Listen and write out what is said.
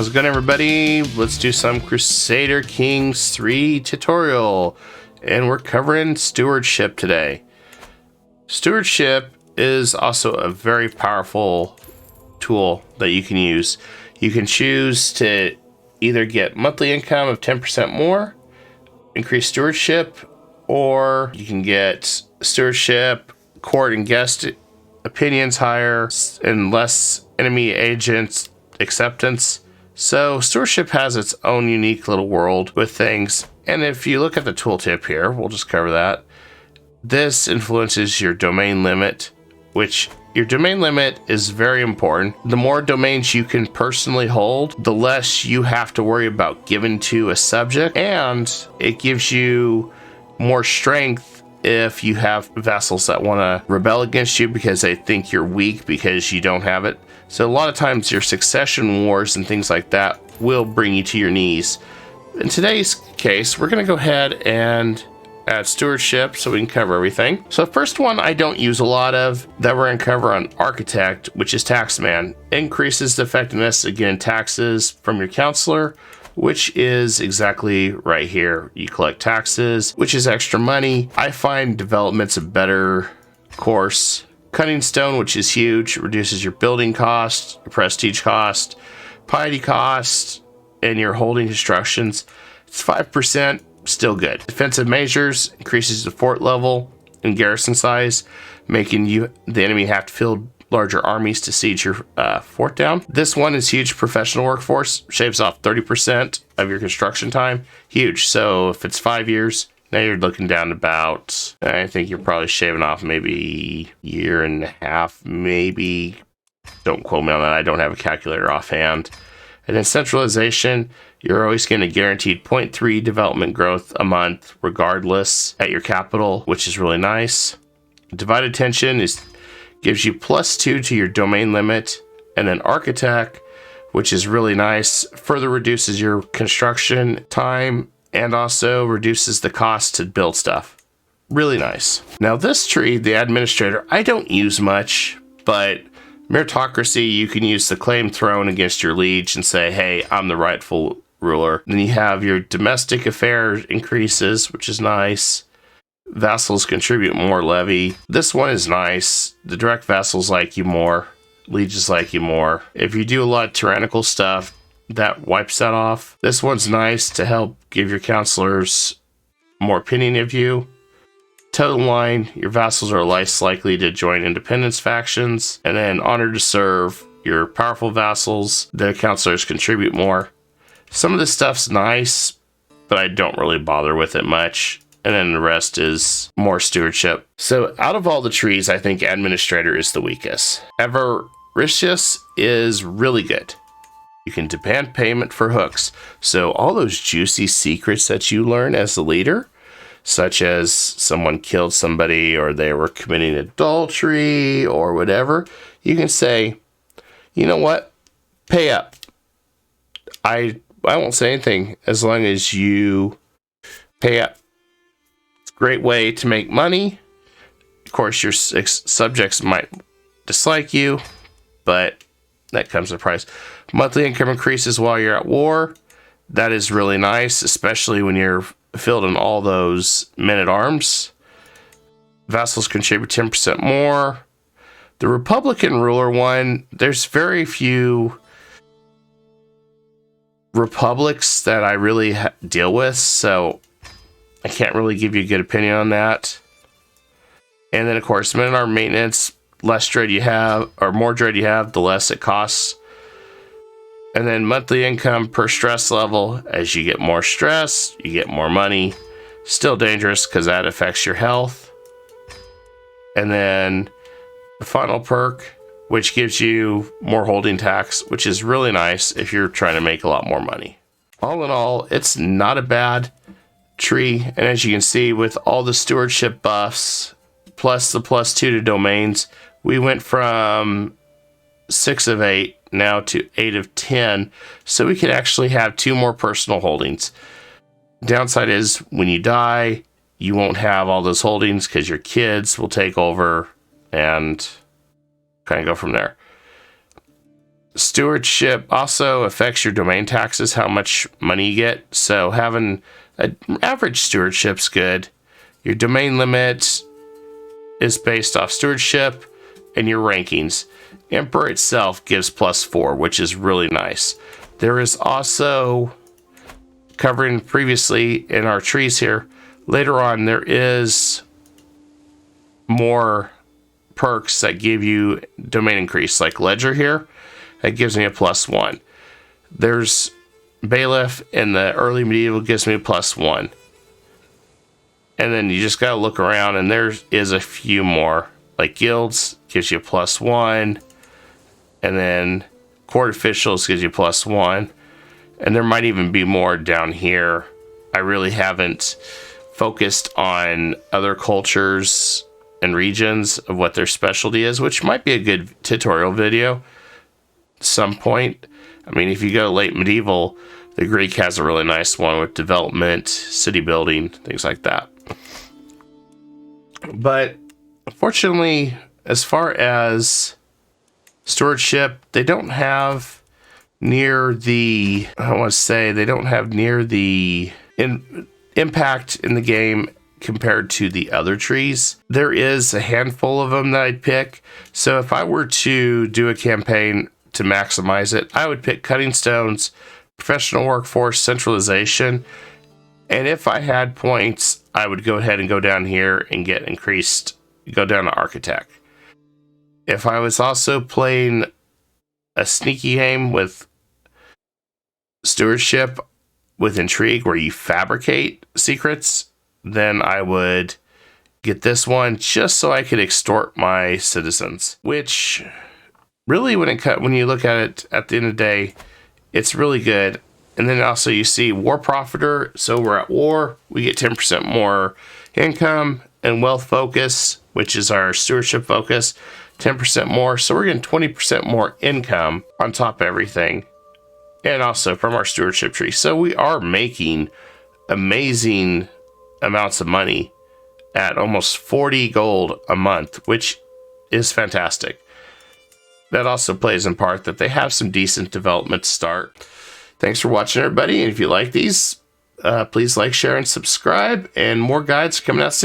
How's it going, everybody? Let's do some Crusader Kings 3 tutorial, and we're covering Stewardship today. Stewardship is also a very powerful tool that you can use. You can choose to either get monthly income of 10% more, increase stewardship, or you can get stewardship, court and guest opinions higher, and less enemy agents acceptance. So stewardship has its own unique little world with things. And if you look at the tooltip here, we'll just cover that. This influences your domain limit, which your domain limit is very important. The more domains you can personally hold, the less you have to worry about giving to a subject, and it gives you more strength if you have vassals that want to rebel against you because they think you're weak because you don't have it. So a lot of times your succession wars and things like that will bring you to your knees. In today's case, we're going to go ahead and add stewardship so we can cover everything. So the first one I don't use a lot of that we're going to cover on Architect, which is Taxman. Increases the effectiveness of getting taxes from your counselor, which is exactly right here. You collect taxes, which is extra money. I find development's a better course. Cutting stone, which is huge, reduces your building cost, your prestige cost, piety cost, and your holding constructions. It's 5%, still good. Defensive measures increases the fort level and garrison size, making the enemy have to field larger armies to siege your fort down. This one is huge. Professional workforce, shaves off 30% of your construction time. Huge. So if it's 5 years, now you're looking down to about, I think you're probably shaving off maybe a year and a half, maybe. Don't quote me on that. I don't have a calculator offhand. And then centralization, you're always getting a guaranteed 0.3 development growth a month, regardless at your capital, which is really nice. Divided attention gives you +2 to your domain limit. And then Architect, which is really nice, further reduces your construction time and also reduces the cost to build stuff. Really nice. Now this tree, the administrator, I don't use much, but meritocracy, you can use the claim throne against your liege and say, hey, I'm the rightful ruler. Then you have your domestic affairs increases, which is nice. Vassals contribute more levy. This one is nice. The direct vassals like you more. Lieges like you more. If you do a lot of tyrannical stuff, that wipes that off. This one's nice to help give your counselors more opinion of you. Total line, your vassals are less likely to join independence factions. And then honor to serve, your powerful vassals, their counselors contribute more. Some of this stuff's nice, but I don't really bother with it much. And then the rest is more stewardship. So out of all the trees, I think administrator is the weakest. Avaricious is really good. You can demand payment for hooks. So all those juicy secrets that you learn as the leader, such as someone killed somebody or they were committing adultery or whatever, you can say, you know what, pay up. I won't say anything as long as you pay up. It's a great way to make money. Of course, your subjects might dislike you, but that comes at a price. Monthly income increases while you're at war. That is really nice, especially when you're fielding all those men-at-arms. Vassals contribute 10% more. The Republican ruler one, there's very few republics that I really deal with, so I can't really give you a good opinion on that. And then, of course, men-at-arm maintenance, less dread you have, or more dread you have, the less it costs. And then monthly income per stress level. As you get more stress, you get more money. Still dangerous because that affects your health. And then the final perk, which gives you more holding tax, which is really nice if you're trying to make a lot more money. All in all, it's not a bad tree. And as you can see, with all the stewardship buffs, plus the +2 to domains, we went from 6 of 8 now to 8 of 10, so we could actually have 2 more personal holdings. Downside is when you die, you won't have all those holdings because your kids will take over and kind of go from there. Stewardship also affects your domain taxes, how much money you get. So having an average stewardship's good. Your domain limit is based off stewardship and your rankings. Emperor itself gives +4, which is really nice. There is also, covering previously in our trees here, later on there is more perks that give you domain increase, like Ledger here. That gives me a +1. There's Bailiff in the early medieval, gives me a +1. And then you just gotta look around, and there is a few more. Like Guilds gives you a +1. And then Court Officials gives you a +1. And there might even be more down here. I really haven't focused on other cultures and regions of what their specialty is, which might be a good tutorial video some point. I mean, if you go late medieval, the Greek has a really nice one with development, city building, things like that. But unfortunately, as far as stewardship, they don't have near the, I want to say, they don't have near the impact in the game compared to the other trees. There is a handful of them that I'd pick. So if I were to do a campaign to maximize it, I would pick cutting stones, professional workforce, centralization. And if I had points, I would go ahead and go down here and get increased, go down to architect. If I was also playing a sneaky game with stewardship with intrigue where you fabricate secrets, then I would get this one just so I could extort my citizens, which really, when you look at it at the end of the day, it's really good. And then also you see War Profiter. So we're at war, we get 10% more income, and Wealth Focus, which is our stewardship focus, 10% more. So we're getting 20% more income on top of everything. And also from our stewardship tree. So we are making amazing amounts of money at almost 40 gold a month, which is fantastic. That also plays in part that they have some decent development to start. Thanks for watching, everybody. And if you like these, please like, share, and subscribe. And more guides coming out soon.